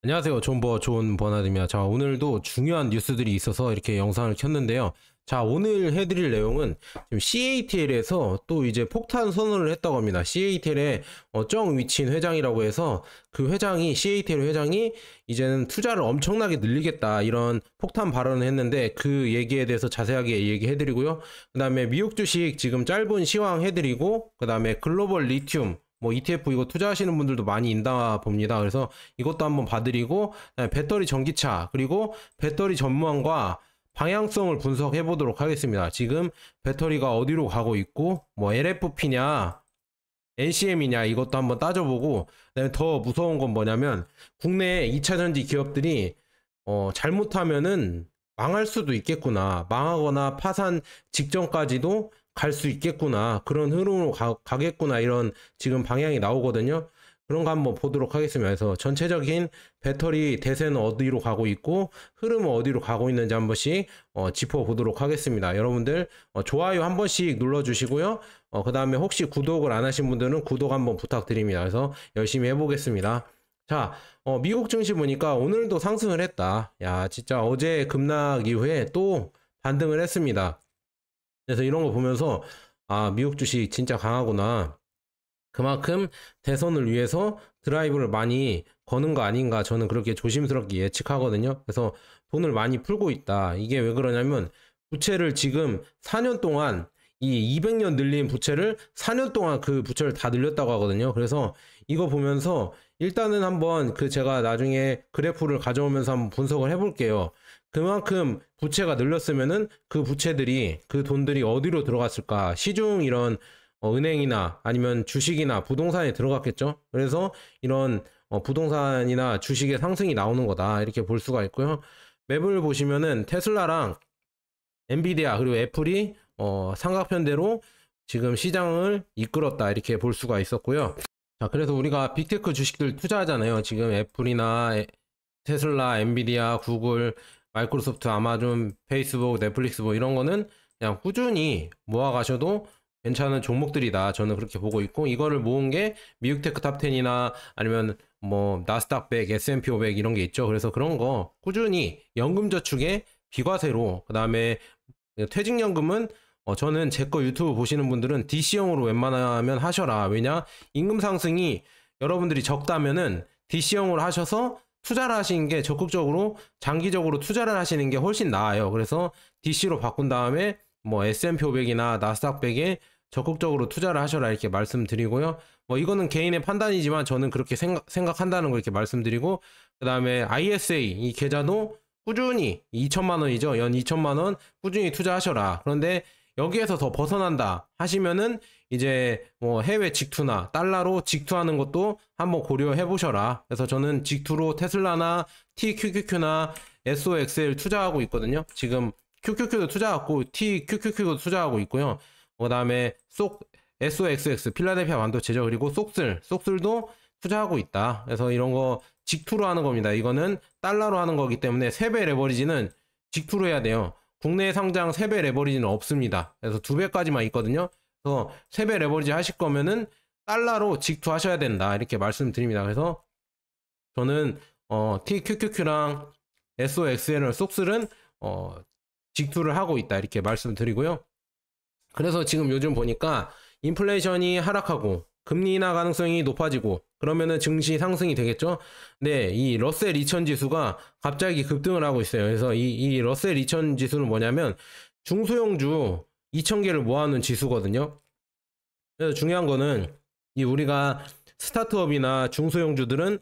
안녕하세요. 존 버나드입니다. 자, 오늘도 중요한 뉴스들이 있어서 이렇게 영상을 켰는데요. 자, 오늘 해드릴 내용은 지금 CATL에서 또 이제 폭탄 선언을 했다고 합니다. CATL의 정 위친 회장이라고 해서 그 회장이, CATL 회장이 이제는 투자를 엄청나게 늘리겠다 이런 폭탄 발언을 했는데 그 얘기에 대해서 자세하게 얘기해드리고요. 그 다음에 미국 주식 지금 짧은 시황 해드리고, 그 다음에 글로벌 리튬 뭐 ETF 이거 투자하시는 분들도 많이 있다 봅니다. 그래서 이것도 한번 봐드리고, 배터리 전기차 그리고 배터리 전망과 방향성을 분석해 보도록 하겠습니다. 지금 배터리가 어디로 가고 있고 뭐 LFP냐 NCM이냐 이것도 한번 따져보고, 그다음에 더 무서운 건 뭐냐면 국내 2차전지 기업들이 잘못하면은 망할 수도 있겠구나, 망하거나 파산 직전까지도 갈 수 있겠구나, 그런 흐름으로 가겠구나, 이런 지금 방향이 나오거든요. 그런 거 한번 보도록 하겠습니다. 그래서 전체적인 배터리 대세는 어디로 가고 있고 흐름은 어디로 가고 있는지 한 번씩 짚어보도록 하겠습니다. 여러분들 좋아요 한 번씩 눌러주시고요. 그 다음에 혹시 구독을 안 하신 분들은 구독 한번 부탁드립니다. 그래서 열심히 해보겠습니다. 자, 미국 증시 보니까 오늘도 상승을 했다. 야, 진짜 어제 급락 이후에 또 반등을 했습니다. 그래서 이런 거 보면서 아, 미국 주식 진짜 강하구나, 그만큼 대선을 위해서 드라이브를 많이 거는 거 아닌가, 저는 그렇게 조심스럽게 예측하거든요. 그래서 돈을 많이 풀고 있다. 이게 왜 그러냐면 부채를 지금 4년 동안, 이 200년 늘린 부채를 4년 동안 그 부채를 다 늘렸다고 하거든요. 그래서 이거 보면서 일단은 한번 그 제가 나중에 그래프를 가져오면서 한번 분석을 해볼게요. 그만큼 부채가 늘렸으면은 그 부채들이, 그 돈들이 어디로 들어갔을까? 시중 이런 은행이나 아니면 주식이나 부동산에 들어갔겠죠. 그래서 이런 부동산이나 주식의 상승이 나오는 거다, 이렇게 볼 수가 있고요. 맵을 보시면은 테슬라랑 엔비디아 그리고 애플이 삼각편대로 지금 시장을 이끌었다, 이렇게 볼 수가 있었고요. 자, 그래서 우리가 빅테크 주식들 투자하잖아요. 지금 애플이나 테슬라, 엔비디아, 구글, 마이크로소프트, 아마존, 페이스북, 넷플릭스 뭐 이런 거는 그냥 꾸준히 모아가셔도 괜찮은 종목들이다, 저는 그렇게 보고 있고, 이거를 모은 게 미국 테크 탑10이나 아니면 뭐 나스닥 100, S&P 500 이런 게 있죠. 그래서 그런 거 꾸준히 연금저축에 비과세로, 그 다음에 퇴직연금은 저는 제 거 유튜브 보시는 분들은 DC형으로 웬만하면 하셔라. 왜냐, 임금 상승이 여러분들이 적다면은 DC형으로 하셔서 투자를 하시는 게, 적극적으로 장기적으로 투자를 하시는 게 훨씬 나아요. 그래서 DC로 바꾼 다음에 뭐 S&P 500이나 나스닥 100에 적극적으로 투자를 하셔라, 이렇게 말씀드리고요. 뭐 이거는 개인의 판단이지만 저는 그렇게 생각한다는 걸 이렇게 말씀드리고, 그 다음에 ISA 이 계좌도 꾸준히 2천만 원이죠. 연 2천만 원 꾸준히 투자하셔라. 그런데 여기에서 더 벗어난다 하시면은 이제 뭐 해외 직투나 달러로 직투하는 것도 한번 고려해 보셔라. 그래서 저는 직투로 테슬라나 TQQQ나 SOXL 투자하고 있거든요. 지금 QQQ도 투자하고 TQQQ도 투자하고 있고요. 그 다음에 SOXX 필라델피아 반도체죠. 그리고 속슬도 투자하고 있다. 그래서 이런 거 직투로 하는 겁니다. 이거는 달러로 하는 거기 때문에 3배 레버리지는 직투로 해야 돼요. 국내 상장 3배 레버리지는 없습니다. 그래서 2배까지만 있거든요. 그래서 3배 레버리지 하실 거면은 달러로 직투하셔야 된다, 이렇게 말씀드립니다. 그래서 저는 TQQQ랑 SOXL을, 속슬은 직투를 하고 있다, 이렇게 말씀드리고요. 그래서 지금 요즘 보니까 인플레이션이 하락하고 금리 인하 가능성이 높아지고 그러면은 증시 상승이 되겠죠. 네, 이 러셀 2000 지수가 갑자기 급등을 하고 있어요. 그래서 이 러셀 2000 지수는 뭐냐면 중소형주 2000개를 모아놓은 지수거든요. 그래서 중요한 거는 이 우리가 스타트업이나 중소형주들은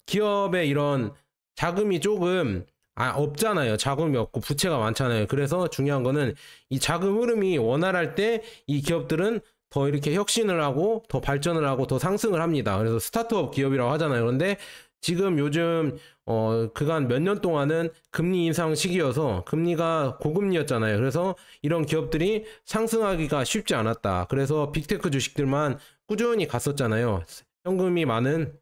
기업의 이런 자금이 조금 없잖아요. 자금이 없고 부채가 많잖아요. 그래서 중요한 거는 이 자금 흐름이 원활할 때 이 기업들은 더 이렇게 혁신을 하고 더 발전을 하고 더 상승을 합니다. 그래서 스타트업 기업이라고 하잖아요. 그런데 지금 요즘 그간 몇 년 동안은 금리 인상 시기여서 금리가 고금리였잖아요. 그래서 이런 기업들이 상승하기가 쉽지 않았다. 그래서 빅테크 주식들만 꾸준히 갔었잖아요. 현금이 많은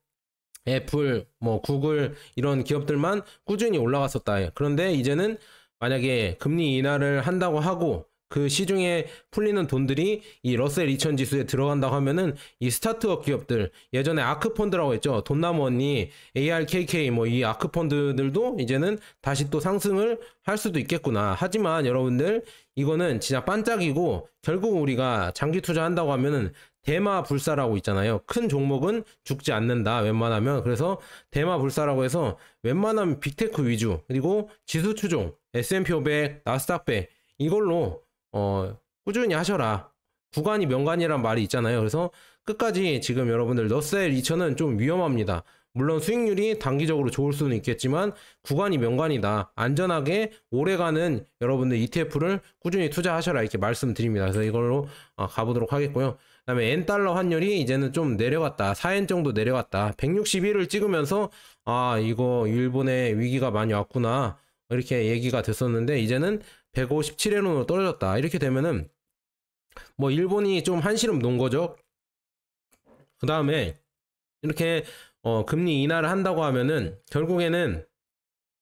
애플, 뭐 구글 이런 기업들만 꾸준히 올라갔었다. 그런데 이제는 만약에 금리 인하를 한다고 하고 그 시중에 풀리는 돈들이 이 러셀 2000 지수에 들어간다고 하면은 이 스타트업 기업들, 예전에 아크펀드라고 했죠. 돈나무 언니, ARKK 뭐 이 아크펀드들도 이제는 다시 또 상승을 할 수도 있겠구나. 하지만 여러분들 이거는 진짜 반짝이고, 결국 우리가 장기 투자한다고 하면은 대마불사라고 있잖아요. 큰 종목은 죽지 않는다, 웬만하면. 그래서 대마불사라고 해서 웬만하면 빅테크 위주, 그리고 지수 추종, S&P 500, 나스닥 100 이걸로 꾸준히 하셔라. 구간이 명간이란 말이 있잖아요. 그래서 끝까지 지금 여러분들 러셀 2000은 좀 위험합니다. 물론 수익률이 단기적으로 좋을 수는 있겠지만 구간이 명간이다. 안전하게 오래가는 여러분들 ETF를 꾸준히 투자하셔라, 이렇게 말씀드립니다. 그래서 이걸로 가보도록 하겠고요. 그 다음에 N달러 환율이 이제는 좀 내려갔다. 4엔 정도 내려갔다. 161을 찍으면서 이거 일본의 위기가 많이 왔구나, 이렇게 얘기가 됐었는데 이제는 157엔으로 떨어졌다. 이렇게 되면은 뭐 일본이 좀 한시름 놓은 거죠. 그 다음에 이렇게 금리 인하를 한다고 하면은 결국에는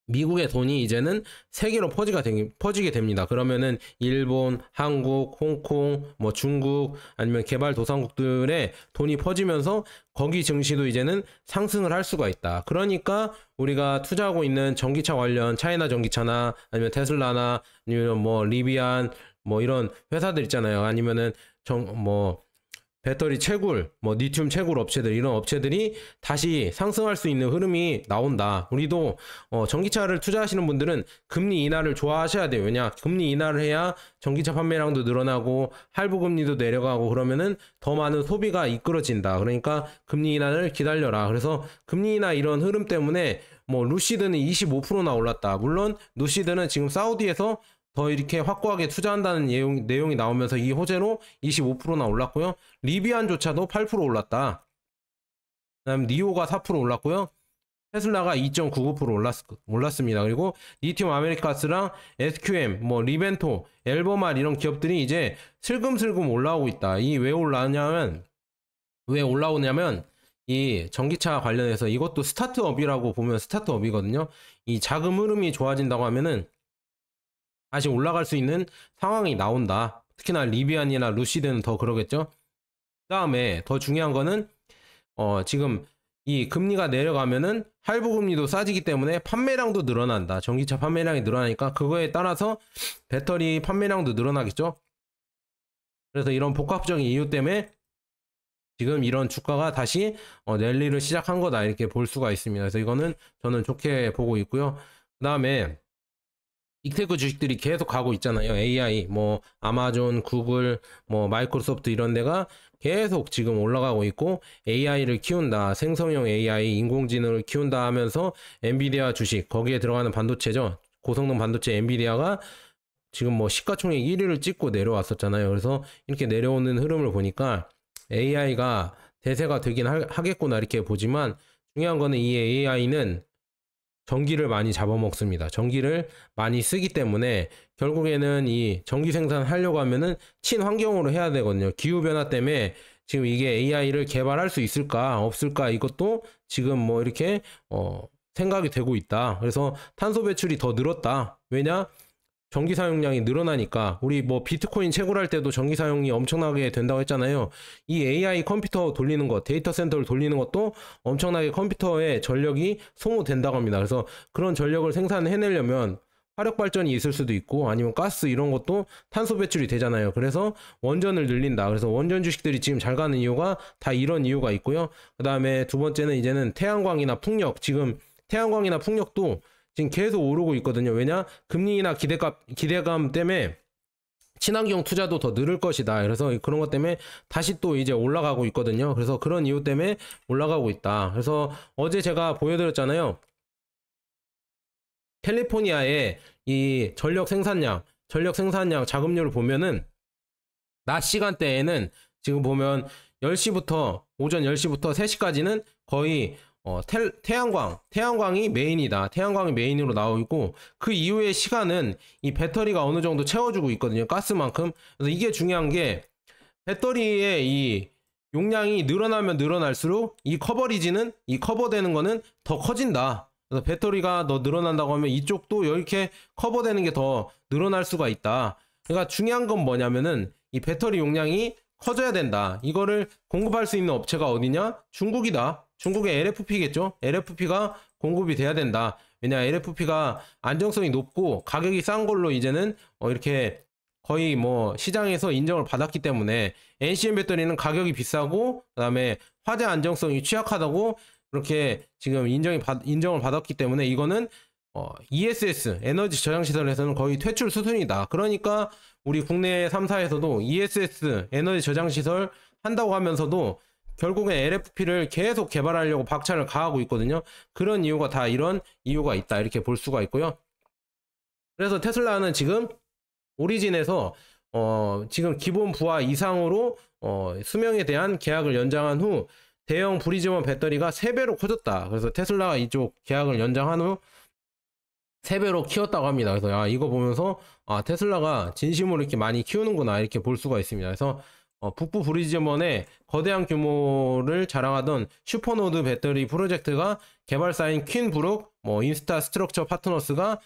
미국의 돈이 이제는 세계로 퍼지게 됩니다. 그러면은 일본, 한국, 홍콩, 뭐 중국, 아니면 개발도상국들의 돈이 퍼지면서 거기 증시도 이제는 상승을 할 수가 있다. 그러니까 우리가 투자하고 있는 전기차 관련 차이나 전기차나 아니면 테슬라나 아니면 뭐 리비안 뭐 이런 회사들 있잖아요. 아니면은 배터리 채굴, 뭐 리튬 채굴 업체들, 이런 업체들이 다시 상승할 수 있는 흐름이 나온다. 우리도 전기차를 투자하시는 분들은 금리 인하를 좋아하셔야 돼요. 왜냐, 금리 인하를 해야 전기차 판매량도 늘어나고 할부 금리도 내려가고 그러면은 더 많은 소비가 이끌어진다. 그러니까 금리 인하를 기다려라. 그래서 금리 인하 이런 흐름 때문에 뭐 루시드는 25%나 올랐다. 물론 루시드는 지금 사우디에서 더 이렇게 확고하게 투자한다는 내용이 나오면서 이 호재로 25%나 올랐고요. 리비안조차도 8% 올랐다. 그다음 니오가 4% 올랐고요. 테슬라가 2.99% 올랐습니다. 그리고 리튬 아메리카스랑 SQM, 뭐 리벤토, 엘버말 이런 기업들이 이제 슬금슬금 올라오고 있다. 이 왜 올라오냐면 이 전기차 관련해서 이것도 스타트업이라고 보면 스타트업이거든요. 이 자금 흐름이 좋아진다고 하면은 다시 올라갈 수 있는 상황이 나온다. 특히나 리비안이나 루시드는 더 그러겠죠. 그 다음에 더 중요한 거는 지금 이 금리가 내려가면은 할부 금리도 싸지기 때문에 판매량도 늘어난다. 전기차 판매량이 늘어나니까 그거에 따라서 배터리 판매량도 늘어나겠죠. 그래서 이런 복합적인 이유 때문에 지금 이런 주가가 다시 랠리를 시작한 거다, 이렇게 볼 수가 있습니다. 그래서 이거는 저는 좋게 보고 있고요. 그 다음에 빅테크 주식들이 계속 가고 있잖아요. AI, 뭐 아마존, 구글, 뭐 마이크로소프트 이런 데가 계속 지금 올라가고 있고, AI를 키운다, 생성형 AI, 인공지능을 키운다 하면서 엔비디아 주식, 거기에 들어가는 반도체죠. 고성능 반도체 엔비디아가 지금 뭐 시가총액 1위를 찍고 내려왔었잖아요. 그래서 이렇게 내려오는 흐름을 보니까 AI가 대세가 되긴 하겠구나, 이렇게 보지만 중요한 거는 이 AI는 전기를 많이 잡아먹습니다. 전기를 많이 쓰기 때문에 결국에는 이 전기 생산하려고 하면은 친환경으로 해야 되거든요. 기후변화 때문에 지금 이게 AI를 개발할 수 있을까 없을까, 이것도 지금 뭐 이렇게 생각이 되고 있다. 그래서 탄소 배출이 더 늘었다. 왜냐? 전기 사용량이 늘어나니까. 우리 뭐 비트코인 채굴할 때도 전기 사용이 엄청나게 된다고 했잖아요. 이 AI 컴퓨터 돌리는 것, 데이터 센터를 돌리는 것도 엄청나게 컴퓨터의 전력이 소모된다고 합니다. 그래서 그런 전력을 생산해내려면 화력 발전이 있을 수도 있고, 아니면 가스 이런 것도 탄소 배출이 되잖아요. 그래서 원전을 늘린다. 그래서 원전 주식들이 지금 잘 가는 이유가 다 이런 이유가 있고요. 그 다음에 두 번째는 이제는 태양광이나 풍력, 지금 태양광이나 풍력도 지금 계속 오르고 있거든요. 왜냐? 금리 인하 기대감 때문에 친환경 투자도 더 늘을 것이다. 그래서 그런 것 때문에 다시 또 이제 올라가고 있거든요. 그래서 그런 이유 때문에 올라가고 있다. 그래서 어제 제가 보여드렸잖아요. 캘리포니아의 이 전력 생산량 자급률을 보면은 낮 시간대에는 지금 보면 오전 10시부터 3시까지는 거의 태양광이 메인이다. 태양광이 메인으로 나오고 있고, 그 이후의 시간은 이 배터리가 어느 정도 채워주고 있거든요. 가스만큼. 그래서 이게 중요한 게, 배터리의 이 용량이 늘어나면 늘어날수록 이 커버되는 거는 더 커진다. 그래서 배터리가 더 늘어난다고 하면 이쪽도 이렇게 커버되는 게 더 늘어날 수가 있다. 그러니까 중요한 건 뭐냐면은 이 배터리 용량이 커져야 된다. 이거를 공급할 수 있는 업체가 어디냐? 중국이다. 중국의 LFP겠죠? LFP가 공급이 돼야 된다. 왜냐, LFP가 안정성이 높고 가격이 싼 걸로 이제는 이렇게 거의 뭐 시장에서 인정을 받았기 때문에, NCM 배터리는 가격이 비싸고 그다음에 화재 안정성이 취약하다고 그렇게 지금 인정을 받았기 때문에 이거는 ESS 에너지 저장 시설에서는 거의 퇴출 수준이다. 그러니까 우리 국내 3사에서도 ESS 에너지 저장 시설 한다고 하면서도 결국엔 LFP를 계속 개발하려고 박차를 가하고 있거든요. 그런 이유가 다 이런 이유가 있다, 이렇게 볼 수가 있고요. 그래서 테슬라는 지금 오리진에서 지금 기본 부하 이상으로 수명에 대한 계약을 연장한 후 대형 브리즈먼 배터리가 3배로 커졌다. 그래서 테슬라가 이쪽 계약을 연장한 후 3배로 키웠다고 합니다. 그래서 이거 보면서 테슬라가 진심으로 이렇게 많이 키우는구나, 이렇게 볼 수가 있습니다. 그래서 북부 브리즈먼의 거대한 규모를 자랑하던 슈퍼노드 배터리 프로젝트가 개발사인 퀸브룩, 인스타 스트럭처 파트너스가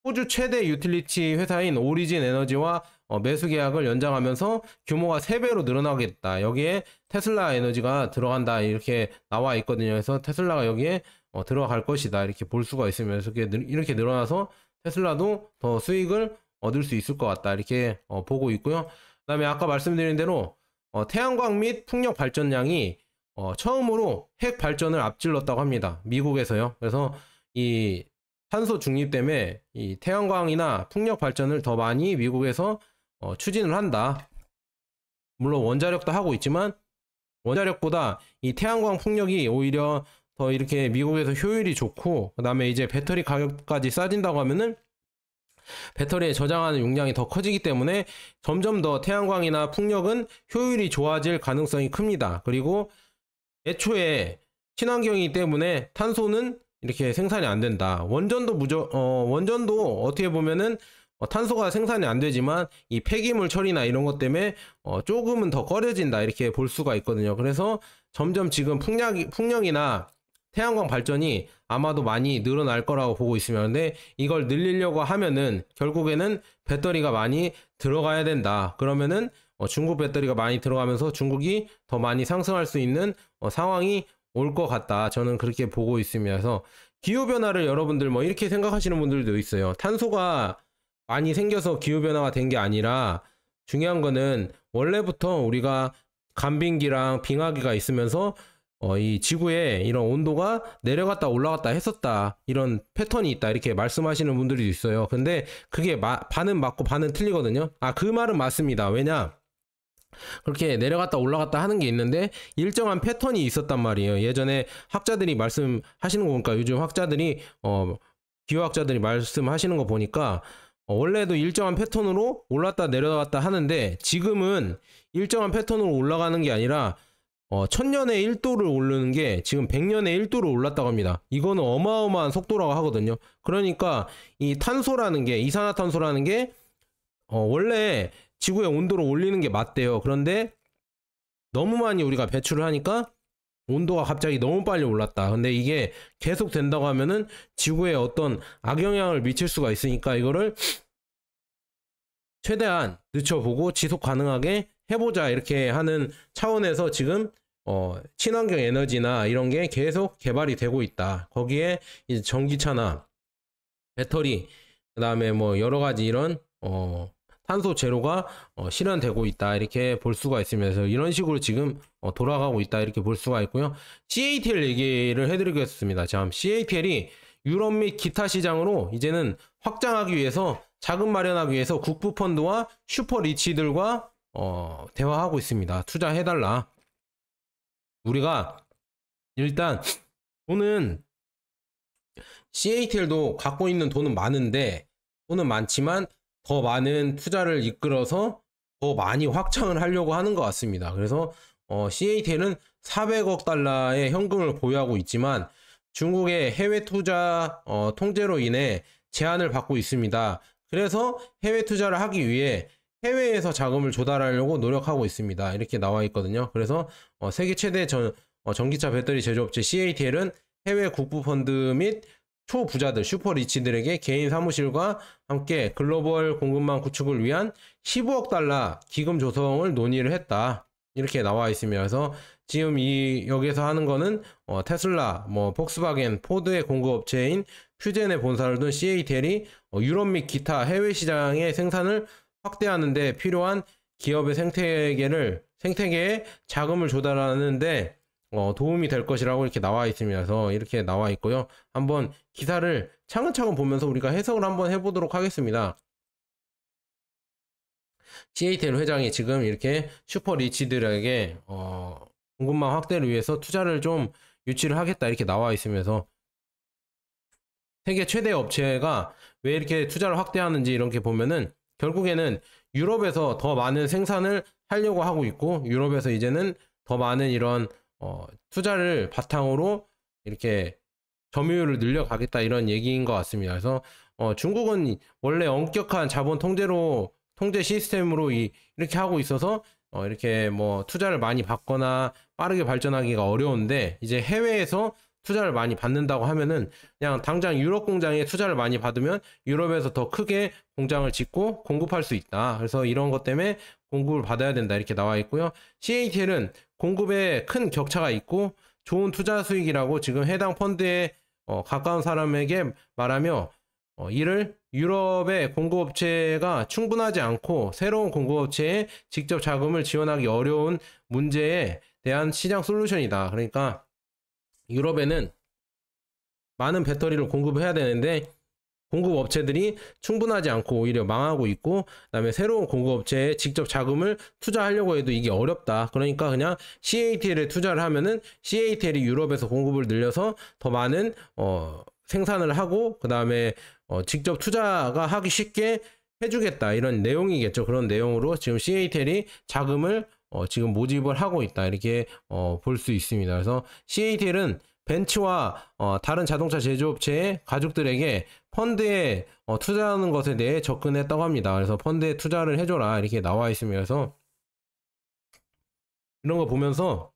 호주 최대 유틸리티 회사인 오리진 에너지와 매수 계약을 연장하면서 규모가 3배로 늘어나겠다. 여기에 테슬라 에너지가 들어간다, 이렇게 나와 있거든요. 그래서 테슬라가 여기에 들어갈 것이다, 이렇게 볼 수가 있으면 이렇게 늘어나서 테슬라도 더 수익을 얻을 수 있을 것 같다, 이렇게 보고 있고요. 그 다음에 아까 말씀드린 대로 태양광 및 풍력 발전량이 처음으로 핵 발전을 앞질렀다고 합니다. 미국에서요. 그래서 이 탄소 중립 때문에 이 태양광이나 풍력 발전을 더 많이 미국에서 추진을 한다. 물론 원자력도 하고 있지만 원자력보다 이 태양광 풍력이 오히려 더 이렇게 미국에서 효율이 좋고, 그 다음에 이제 배터리 가격까지 싸진다고 하면은 배터리에 저장하는 용량이 더 커지기 때문에 점점 더 태양광이나 풍력은 효율이 좋아질 가능성이 큽니다. 그리고 애초에 친환경이기 때문에 탄소는 이렇게 생산이 안 된다. 원전도 원전도 어떻게 보면은 탄소가 생산이 안 되지만 이 폐기물 처리나 이런 것 때문에 조금은 더 꺼려진다, 이렇게 볼 수가 있거든요. 그래서 점점 지금 풍력이나 태양광 발전이 아마도 많이 늘어날 거라고 보고 있습니다. 근데 이걸 늘리려고 하면은 결국에는 배터리가 많이 들어가야 된다. 그러면은 중국 배터리가 많이 들어가면서 중국이 더 많이 상승할 수 있는 상황이 올 것 같다. 저는 그렇게 보고 있습니다. 그래서 기후변화를 여러분들 이렇게 생각하시는 분들도 있어요. 탄소가 많이 생겨서 기후변화가 된 게 아니라 중요한 거는 원래부터 우리가 간빙기랑 빙하기가 있으면서 이 지구에 이런 온도가 내려갔다 올라갔다 했었다, 이런 패턴이 있다, 이렇게 말씀하시는 분들이 있어요. 근데 그게 반은 맞고 반은 틀리거든요. 그 말은 맞습니다. 왜냐, 그렇게 내려갔다 올라갔다 하는 게 있는데 일정한 패턴이 있었단 말이에요. 예전에 학자들이 말씀하시는 거 보니까, 요즘 학자들이 기후학자들이 말씀하시는 거 보니까 원래도 일정한 패턴으로 올랐다 내려갔다 하는데 지금은 일정한 패턴으로 올라가는 게 아니라 1000년에 1도를 오르는 게 지금 100년에 1도를 올랐다고 합니다. 이거는 어마어마한 속도라고 하거든요. 그러니까 이 탄소라는 게, 이산화탄소라는 게 원래 지구의 온도를 올리는 게 맞대요. 그런데 너무 많이 우리가 배출을 하니까 온도가 갑자기 너무 빨리 올랐다. 근데 이게 계속 된다고 하면은 지구에 어떤 악영향을 미칠 수가 있으니까 이거를 최대한 늦춰보고 지속 가능하게 해보자, 이렇게 하는 차원에서 지금 친환경 에너지나 이런 게 계속 개발이 되고 있다. 거기에 이제 전기차나 배터리, 그 다음에 여러 가지 이런 탄소 제로가 실현되고 있다, 이렇게 볼 수가 있으면서 이런 식으로 지금 돌아가고 있다, 이렇게 볼 수가 있고요. CATL 얘기를 해드리겠습니다. 참, CATL이 유럽 및 기타 시장으로 이제는 확장하기 위해서, 자금 마련하기 위해서 국부 펀드와 슈퍼 리치들과 대화하고 있습니다. 투자해달라. 우리가 일단 돈은, CATL도 갖고 있는 돈은 많은데, 돈은 많지만 더 많은 투자를 이끌어서 더 많이 확장을 하려고 하는 것 같습니다. 그래서 CATL은 400억 달러의 현금을 보유하고 있지만 중국의 해외 투자 통제로 인해 제한을 받고 있습니다. 그래서 해외 투자를 하기 위해 해외에서 자금을 조달하려고 노력하고 있습니다. 이렇게 나와 있거든요. 그래서 세계 최대 전기차 배터리 제조업체 CATL은 해외 국부 펀드 및 초부자들, 슈퍼리치들에게 개인 사무실과 함께 글로벌 공급망 구축을 위한 15억 달러 기금 조성을 논의를 했다. 이렇게 나와 있습니다. 그래서 지금 여기서 하는 거는 테슬라, 폭스바겐, 포드의 공급업체인 퓨젠의 본사를 둔 CATL이 유럽 및 기타 해외 시장의 생산을 확대하는 데 필요한 기업의 생태계에 자금을 조달하는데 도움이 될 것이라고 이렇게 나와 있습니다. 그래서 이렇게 나와 있고요. 한번 기사를 차근차근 보면서 우리가 해석을 한번 해보도록 하겠습니다. CATL 회장이 지금 이렇게 슈퍼리치들에게 공급망 확대를 위해서 투자를 좀 유치를 하겠다 이렇게 나와 있으면서 세계 최대 업체가 왜 이렇게 투자를 확대하는지 이렇게 보면은 결국에는 유럽에서 더 많은 생산을 하려고 하고 있고 유럽에서 이제는 더 많은 이런 투자를 바탕으로 이렇게 점유율을 늘려가겠다 이런 얘기인 것 같습니다. 그래서 중국은 원래 엄격한 자본 통제 시스템으로 이렇게 하고 있어서 이렇게 투자를 많이 받거나 빠르게 발전하기가 어려운데 이제 해외에서 투자를 많이 받는다고 하면은 그냥 당장 유럽 공장에 투자를 많이 받으면 유럽에서 더 크게 공장을 짓고 공급할 수 있다. 그래서 이런 것 때문에 공급을 받아야 된다 이렇게 나와 있고요. CATL은 공급에 큰 격차가 있고 좋은 투자 수익이라고 지금 해당 펀드에 가까운 사람에게 말하며 이를 유럽의 공급업체가 충분하지 않고 새로운 공급업체에 직접 자금을 지원하기 어려운 문제에 대한 시장 솔루션이다. 그러니까 유럽에는 많은 배터리를 공급해야 되는데 공급업체들이 충분하지 않고 오히려 망하고 있고 그다음에 새로운 공급업체에 직접 자금을 투자하려고 해도 이게 어렵다. 그러니까 그냥 CATL에 투자를 하면은 CATL이 유럽에서 공급을 늘려서 더 많은 생산을 하고 그다음에 직접 투자가 하기 쉽게 해주겠다 이런 내용이겠죠. 그런 내용으로 지금 CATL이 자금을 지금 모집을 하고 있다 이렇게 볼 수 있습니다. 그래서 CATL은 벤츠와 다른 자동차 제조업체의 가족들에게 펀드에 투자하는 것에 대해 접근했다고 합니다. 그래서 펀드에 투자를 해줘라 이렇게 나와 있습니다. 그래서 이런 거 보면서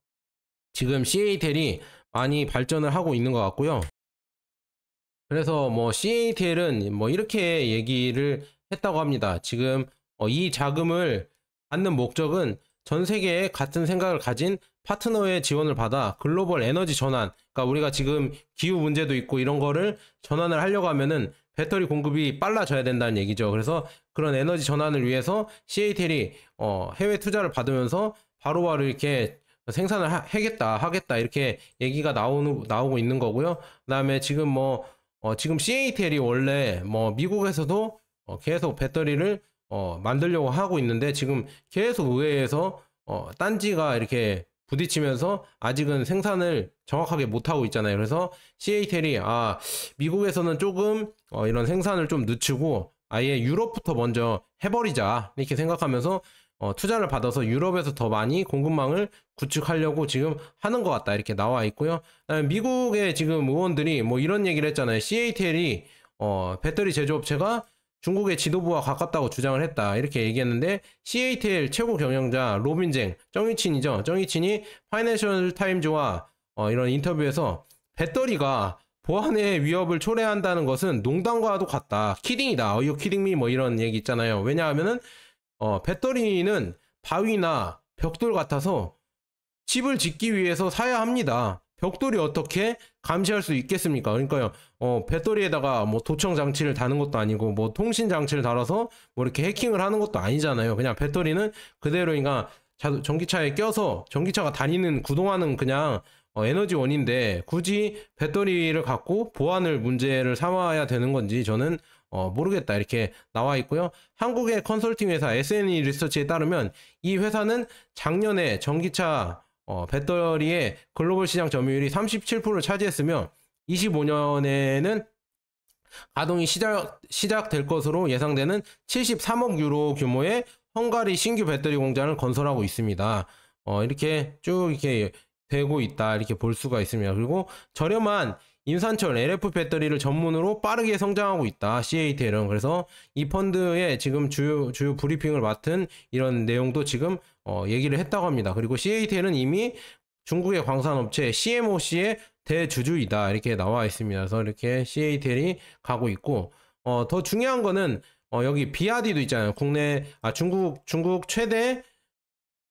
지금 CATL이 많이 발전을 하고 있는 것 같고요. 그래서 CATL은 이렇게 얘기를 했다고 합니다. 지금 이 자금을 받는 목적은 전 세계에 같은 생각을 가진 파트너의 지원을 받아 글로벌 에너지 전환, 그러니까 우리가 지금 기후 문제도 있고 이런 거를 전환을 하려고 하면은 배터리 공급이 빨라져야 된다는 얘기죠. 그래서 그런 에너지 전환을 위해서 CATL이 해외 투자를 받으면서 바로바로 이렇게 생산을 하겠다 이렇게 얘기가 나오고 있는 거고요. 그다음에 지금 지금 CATL이 원래 미국에서도 계속 배터리를 만들려고 하고 있는데 지금 계속 의회에서 딴지가 이렇게 부딪히면서 아직은 생산을 정확하게 못하고 있잖아요. 그래서 CATL이 미국에서는 조금 이런 생산을 좀 늦추고 아예 유럽부터 먼저 해버리자 이렇게 생각하면서 투자를 받아서 유럽에서 더 많이 공급망을 구축하려고 지금 하는 것 같다 이렇게 나와 있고요. 미국의 지금 의원들이 이런 얘기를 했잖아요. CATL이 배터리 제조업체가 중국의 지도부와 가깝다고 주장을 했다 이렇게 얘기했는데 CATL 최고 경영자 로빈쟁 정의친이 파이낸셜 타임즈와 이런 인터뷰에서 배터리가 보안의 위협을 초래한다는 것은 농담과도 같다. 키딩이다. Are you kidding me? 이런 얘기 있잖아요. 왜냐하면은 배터리는 바위나 벽돌 같아서 집을 짓기 위해서 사야 합니다. 벽돌이 어떻게 감시할 수 있겠습니까? 그러니까요, 배터리에다가 도청 장치를 다는 것도 아니고, 통신 장치를 달아서 이렇게 해킹을 하는 것도 아니잖아요. 그냥 배터리는 그대로, 그러니까 전기차에 껴서 전기차가 다니는, 구동하는 그냥 에너지원인데, 굳이 배터리를 갖고 보안을 문제를 삼아야 되는 건지 저는 모르겠다 이렇게 나와 있고요. 한국의 컨설팅 회사 SNE 리서치에 따르면 이 회사는 작년에 전기차 배터리의 글로벌 시장 점유율이 37%를 차지했으며 25년에는 가동이 시작될 것으로 예상되는 73억 유로 규모의 헝가리 신규 배터리 공장을 건설하고 있습니다. 이렇게 쭉 이렇게 되고 있다 이렇게 볼 수가 있습니다. 그리고 저렴한 인산철 LF 배터리를 전문으로 빠르게 성장하고 있다 CATL은. 그래서 이 펀드의 지금 주요 브리핑을 맡은 이런 내용도 지금 얘기를 했다고 합니다. 그리고 CATL은 이미 중국의 광산업체 CMOC의 대주주이다 이렇게 나와 있습니다. 그래서 이렇게 CATL이 가고 있고 더 중요한 거는 여기 비아디도 있잖아요. 중국 최대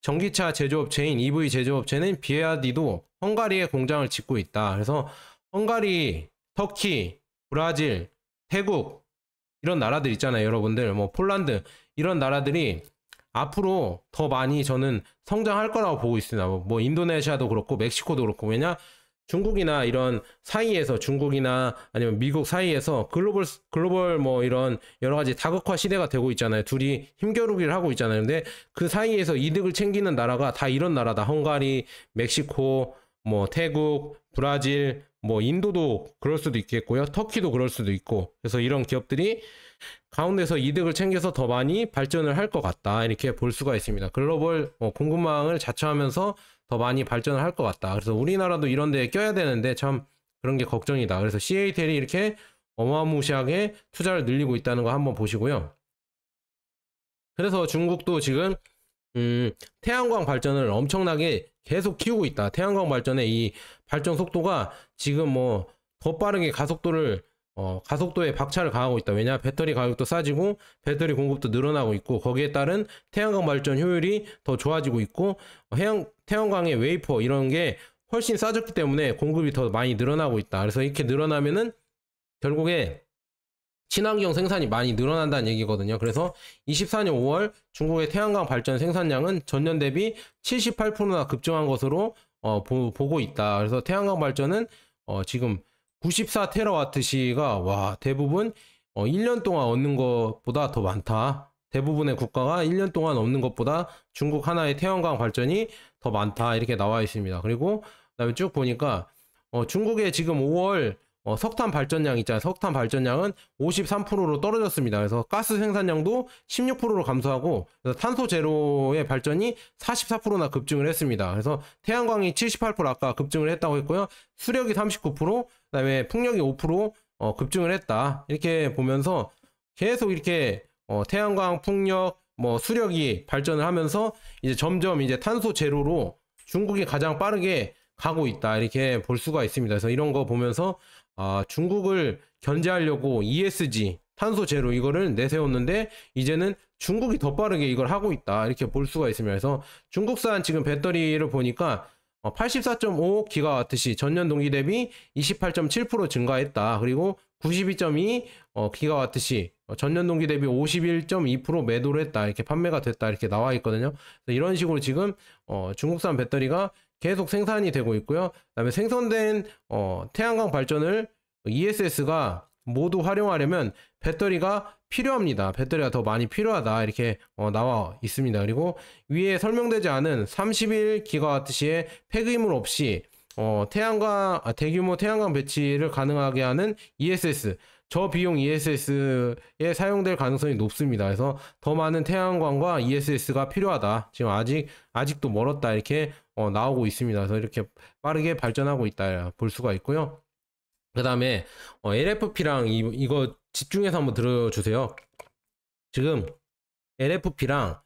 전기차 제조업체인 EV 제조업체는 비아디도 헝가리에 공장을 짓고 있다. 그래서 헝가리, 터키, 브라질, 태국 이런 나라들 있잖아요. 여러분들 뭐 폴란드 이런 나라들이 앞으로 더 많이 저는 성장할 거라고 보고 있습니다. 뭐 인도네시아도 그렇고 멕시코도 그렇고. 왜냐 중국이나 이런 사이에서 중국이나 아니면 미국 사이에서 글로벌 뭐 이런 여러 가지 다극화 시대가 되고 있잖아요. 둘이 힘겨루기를 하고 있잖아요. 근데 그 사이에서 이득을 챙기는 나라가 다 이런 나라다. 헝가리, 멕시코, 뭐 태국, 브라질, 뭐 인도도 그럴 수도 있겠고요. 터키도 그럴 수도 있고. 그래서 이런 기업들이 가운데서 이득을 챙겨서 더 많이 발전을 할 것 같다. 이렇게 볼 수가 있습니다. 글로벌 공급망을 자처하면서 더 많이 발전을 할 것 같다. 그래서 우리나라도 이런 데에 껴야 되는데 참 그런 게 걱정이다. 그래서 CATL이 이렇게 어마무시하게 투자를 늘리고 있다는 거 한번 보시고요. 그래서 중국도 지금 태양광 발전을 엄청나게 계속 키우고 있다. 태양광 발전의 이 발전 속도가 지금 뭐 더 빠르게 가속도에 박차를 가하고 있다. 왜냐 배터리 가격도 싸지고 배터리 공급도 늘어나고 있고 거기에 따른 태양광 발전 효율이 더 좋아지고 있고 태양광의 웨이퍼 이런 게 훨씬 싸졌기 때문에 공급이 더 많이 늘어나고 있다. 그래서 이렇게 늘어나면은 결국에 친환경 생산이 많이 늘어난다는 얘기거든요. 그래서 24년 5월 중국의 태양광 발전 생산량은 전년 대비 78%나 급증한 것으로 보고 있다. 그래서 태양광 발전은 지금 94테라와트시가 와 대부분 1년 동안 얻는 것보다 더 많다. 대부분의 국가가 1년 동안 얻는 것보다 중국 하나의 태양광 발전이 더 많다. 이렇게 나와 있습니다. 그리고 그다음에 쭉 보니까 중국의 지금 5월 석탄 발전량 있잖아요. 석탄 발전량은 53%로 떨어졌습니다. 그래서 가스 생산량도 16%로 감소하고 그래서 탄소 제로의 발전이 44%나 급증을 했습니다. 그래서 태양광이 78% 아까 급증을 했다고 했고요. 수력이 39%, 그다음에 풍력이 5% 급증을 했다. 이렇게 보면서 계속 이렇게 태양광, 풍력, 뭐 수력이 발전을 하면서 이제 점점 이제 탄소 제로로 중국이 가장 빠르게 가고 있다. 이렇게 볼 수가 있습니다. 그래서 이런 거 보면서 중국을 견제하려고 ESG, 탄소 제로 이거를 내세웠는데 이제는 중국이 더 빠르게 이걸 하고 있다. 이렇게 볼 수가 있습니다. 그래서 중국산 지금 배터리를 보니까 84.5기가와트시 전년 동기 대비 28.7% 증가했다. 그리고 92.2 기가와트시 전년 동기 대비 51.2% 매도를 했다. 이렇게 판매가 됐다. 이렇게 나와 있거든요. 이런 식으로 지금 중국산 배터리가 계속 생산이 되고 있고요. 그다음에 생성된 태양광 발전을 ESS가 모두 활용하려면 배터리가 필요합니다. 배터리가 더 많이 필요하다. 이렇게 나와 있습니다. 그리고 위에 설명되지 않은 31기가와트시의 폐기물 없이 대규모 태양광 배치를 가능하게 하는 ESS, 저비용 ESS에 사용될 가능성이 높습니다. 그래서 더 많은 태양광과 ESS가 필요하다. 지금 아직도 멀었다. 이렇게 나오고 있습니다. 그래서 이렇게 빠르게 발전하고 있다 볼 수가 있고요. 그 다음에 LFP랑 이거 집중해서 한번 들어주세요. 지금 LFP랑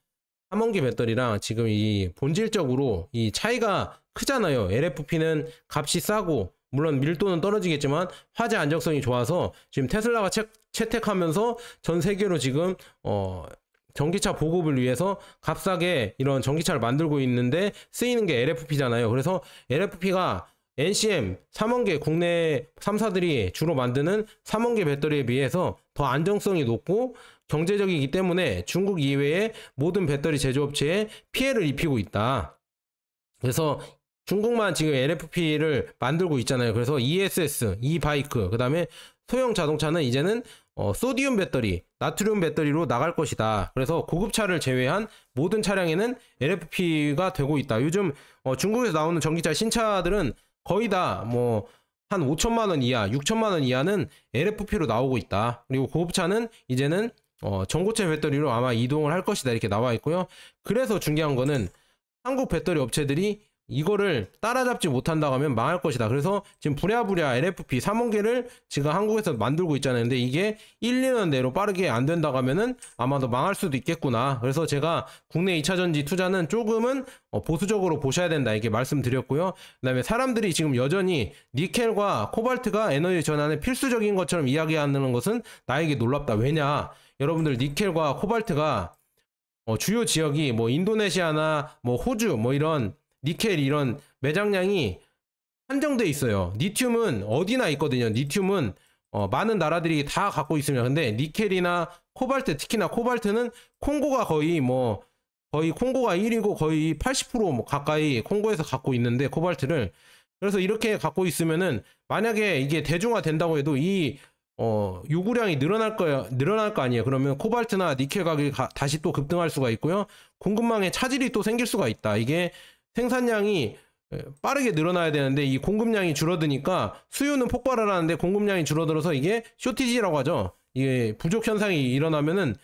3원기 배터리랑 지금 이 본질적으로 이 차이가 크잖아요. LFP는 값이 싸고 물론 밀도는 떨어지겠지만 화재 안정성이 좋아서 지금 테슬라가 채택하면서 전 세계로 지금 전기차 보급을 위해서 값싸게 이런 전기차를 만들고 있는데 쓰이는 게 LFP잖아요. 그래서 LFP가 NCM 3원계 국내 3사들이 주로 만드는 3원계 배터리에 비해서 더 안정성이 높고 경제적이기 때문에 중국 이외의 모든 배터리 제조업체에 피해를 입히고 있다. 그래서 중국만 지금 LFP를 만들고 있잖아요. 그래서 ESS, E-바이크, 그 다음에 소형 자동차는 이제는 소디움 배터리, 나트륨 배터리로 나갈 것이다. 그래서 고급차를 제외한 모든 차량에는 LFP가 되고 있다. 요즘 중국에서 나오는 전기차 신차들은 거의 다 뭐 한 5천만 원 이하, 6천만 원 이하는 LFP로 나오고 있다. 그리고 고급차는 이제는 전고체 배터리로 아마 이동을 할 것이다. 이렇게 나와 있고요. 그래서 중요한 거는 한국 배터리 업체들이 이거를 따라잡지 못한다고 하면 망할 것이다. 그래서 지금 부랴부랴 LFP 3원계를 지금 한국에서 만들고 있잖아요. 근데 이게 1, 2년 내로 빠르게 안 된다고 하면은 아마도 망할 수도 있겠구나. 그래서 제가 국내 2차전지 투자는 조금은 보수적으로 보셔야 된다, 이게 말씀드렸고요. 그 다음에 사람들이 지금 여전히 니켈과 코발트가 에너지 전환에 필수적인 것처럼 이야기하는 것은 나에게 놀랍다. 왜냐, 여러분들 니켈과 코발트가 주요 지역이 뭐 인도네시아나 뭐 호주 뭐 이런 니켈 이런 매장량이 한정돼 있어요. 리튬은 어디나 있거든요. 리튬은 많은 나라들이 다 갖고 있습니다. 근데 니켈이나 코발트, 특히나 코발트는 콩고가 거의 콩고가 1위고 거의 80% 가까이 콩고에서 갖고 있는데, 코발트를. 그래서 이렇게 갖고 있으면은 만약에 이게 대중화 된다고 해도 이 요구량이 늘어날 거 아니에요. 그러면 코발트나 니켈 가격이 다시 또 급등할 수가 있고요. 공급망에 차질이 또 생길 수가 있다. 이게 생산량이 빠르게 늘어나야 되는데 이 공급량이 줄어드니까 수요는 폭발을 하는데 공급량이 줄어들어서 이게 쇼티지라고 하죠. 이게 부족 현상이 일어나면은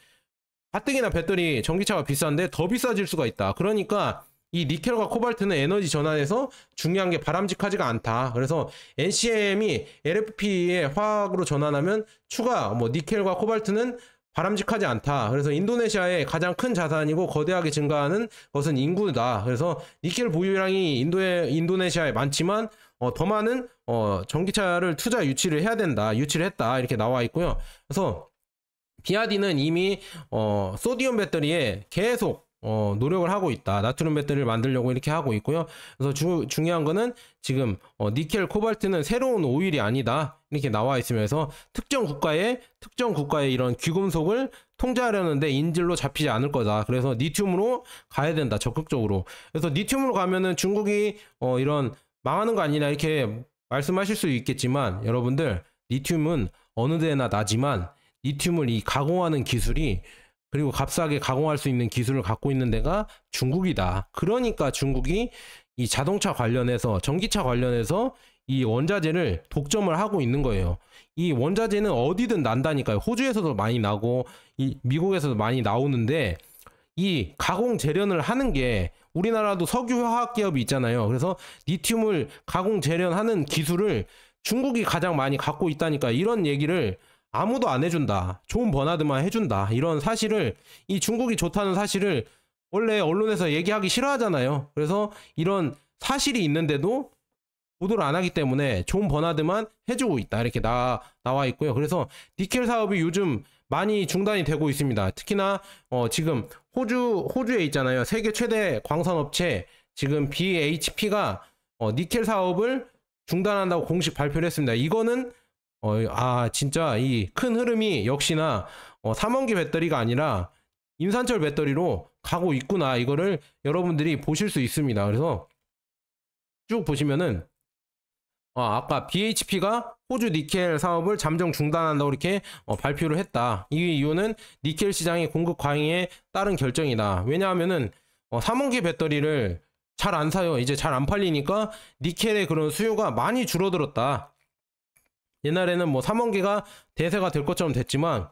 가뜩이나 배터리 전기차가 비싼데 더 비싸질 수가 있다. 그러니까 이 니켈과 코발트는 에너지 전환에서 중요한 게 바람직하지가 않다. 그래서 NCM이 LFP에 화학으로 전환하면 추가 니켈과 코발트는 바람직하지 않다. 그래서 인도네시아의 가장 큰 자산이고 거대하게 증가하는 것은 인구다. 그래서 니켈 보유량이 인도네시아에 많지만 더 많은 전기차를 투자 유치를 해야 된다. 유치를 했다. 이렇게 나와 있고요. 그래서 비아디는 이미 소디움 배터리에 계속 노력을 하고 있다. 나트륨 배터리를 만들려고 이렇게 하고 있고요. 그래서 중요한 거는 지금 니켈, 코발트는 새로운 오일이 아니다. 이렇게 나와 있으면서 특정 국가의 이런 귀금속을 통제하려는데 인질로 잡히지 않을 거다. 그래서 리튬으로 가야 된다. 적극적으로. 그래서 리튬으로 가면은 중국이 이런 망하는 거 아니냐 이렇게 말씀하실 수 있겠지만, 여러분들 리튬은 어느 데나 나지만 리튬을 이 가공하는 기술이, 그리고 값싸게 가공할 수 있는 기술을 갖고 있는 데가 중국이다. 그러니까 중국이 이 자동차 관련해서, 전기차 관련해서 이 원자재를 독점을 하고 있는 거예요. 이 원자재는 어디든 난다니까요. 호주에서도 많이 나고 미국에서도 많이 나오는데, 이 가공 재련을 하는 게, 우리나라도 석유화학 기업이 있잖아요. 그래서 리튬을 가공 재련하는 기술을 중국이 가장 많이 갖고 있다니까. 이런 얘기를 아무도 안 해준다. 존 버나드만 해준다. 이런 사실을, 이 중국이 좋다는 사실을 원래 언론에서 얘기하기 싫어하잖아요. 그래서 이런 사실이 있는데도 보도를 안 하기 때문에 존 버나드만 해주고 있다. 이렇게 나와 있고요. 그래서 니켈 사업이 요즘 많이 중단이 되고 있습니다. 특히나 지금 호주에 있잖아요. 세계 최대 광산업체 지금 BHP가 니켈 사업을 중단한다고 공식 발표를 했습니다. 이거는 진짜 이 큰 흐름이 역시나 3원기 배터리가 아니라 인산철 배터리로 가고 있구나. 이거를 여러분들이 보실 수 있습니다. 그래서 쭉 보시면은 아까 BHP가 호주 니켈 사업을 잠정 중단한다고 이렇게 발표를 했다. 이 이유는 니켈 시장의 공급 과잉에 따른 결정이다. 왜냐하면은 3원기 배터리를 잘 안 사요. 이제 잘 안 팔리니까 니켈의 그런 수요가 많이 줄어들었다. 옛날에는 3원기가 대세가 될 것처럼 됐지만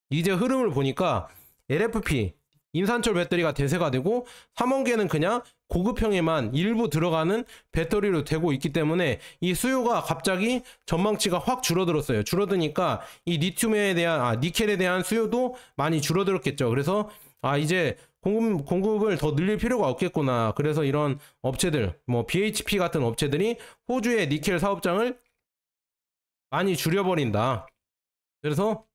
이제 흐름을 보니까 LFP 인산철 배터리가 대세가 되고 3원기는 그냥 고급형에만 일부 들어가는 배터리로 되고 있기 때문에 이 수요가 갑자기 전망치가 확 줄어들었어요. 줄어드니까 이 니켈에 대한 수요도 많이 줄어들었겠죠. 그래서 이제 공급을 더 늘릴 필요가 없겠구나. 그래서 이런 업체들, BHP 같은 업체들이 호주의 니켈 사업장을 많이 줄여버린다. 그래서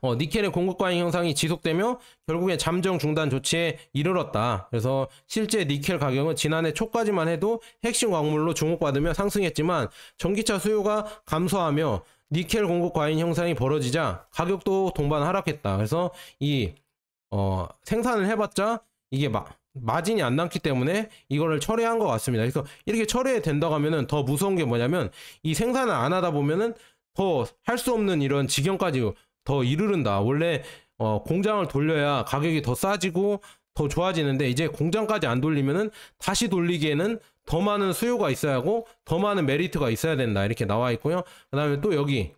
니켈의 공급 과잉 현상이 지속되며 결국에 잠정 중단 조치에 이르렀다. 그래서 실제 니켈 가격은 지난해 초까지만 해도 핵심 광물로 주목받으며 상승했지만 전기차 수요가 감소하며 니켈 공급 과잉 현상이 벌어지자 가격도 동반 하락했다. 그래서 이 생산을 해봤자 이게 마진이 안 남기 때문에 이거를 철회한 것 같습니다. 그래서 이렇게 철회된다고 하면은 더 무서운 게 뭐냐면 이 생산을 안 하다 보면은 더 할 수 없는 이런 지경까지 더 이르른다. 원래 공장을 돌려야 가격이 더 싸지고 더 좋아지는데 이제 공장까지 안 돌리면은 다시 돌리기에는 더 많은 수요가 있어야 하고 더 많은 메리트가 있어야 된다. 이렇게 나와 있고요. 그 다음에 또 여기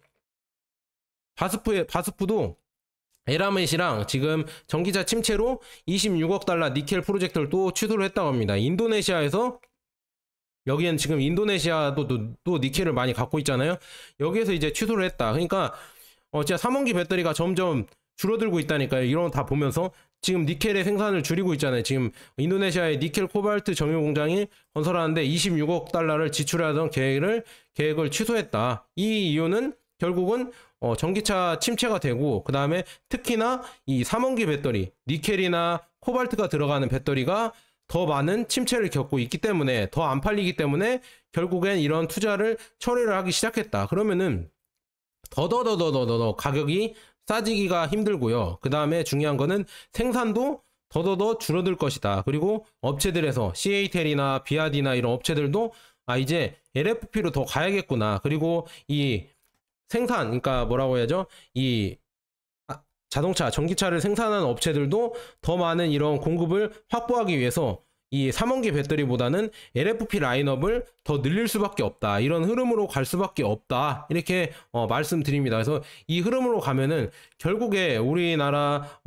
바스프도 에라멧이랑 지금 전기차 침체로 26억 달러 니켈 프로젝트를 또 취소를 했다고 합니다. 인도네시아에서 여기엔 지금 인도네시아도 또 니켈을 많이 갖고 있잖아요. 여기에서 이제 취소를 했다. 그러니까 진짜 3원기 배터리가 점점 줄어들고 있다니까요. 이런 거 다 보면서 지금 니켈의 생산을 줄이고 있잖아요. 지금 인도네시아의 니켈 코발트 정유 공장이 건설하는데 26억 달러를 지출하던 계획을 취소했다. 이 이유는 결국은 전기차 침체가 되고, 그 다음에 특히나 이 3원기 배터리, 니켈이나 코발트가 들어가는 배터리가 더 많은 침체를 겪고 있기 때문에, 더 안 팔리기 때문에 결국엔 이런 투자를 철회를 하기 시작했다. 그러면은 더더더더더더 가격이 싸지기가 힘들고요. 그 다음에 중요한 거는 생산도 더더더 줄어들 것이다. 그리고 업체들에서 CATL이나 비아디나 이런 업체들도 이제 LFP로 더 가야겠구나. 그리고 이 생산, 그러니까 뭐라고 해야죠? 이 자동차, 전기차를 생산하는 업체들도 더 많은 이런 공급을 확보하기 위해서 이 3원기 배터리보다는 LFP 라인업을 더 늘릴 수밖에 없다. 이런 흐름으로 갈 수밖에 없다. 이렇게 말씀드립니다. 그래서 이 흐름으로 가면은 결국에 우리나라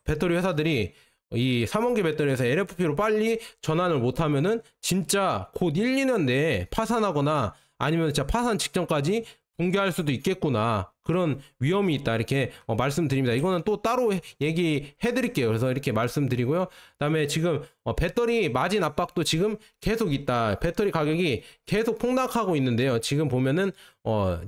배터리 회사들이 이 3원기 배터리에서 LFP로 빨리 전환을 못하면은 진짜 곧 1, 2년 내에 파산하거나 아니면 진짜 파산 직전까지 붕괴할 수도 있겠구나. 그런 위험이 있다. 이렇게 말씀드립니다. 이거는 또 따로 얘기해 드릴게요. 그래서 이렇게 말씀드리고요. 그다음에 지금 배터리 마진 압박도 지금 계속 있다. 배터리 가격이 계속 폭락하고 있는데요. 지금 보면은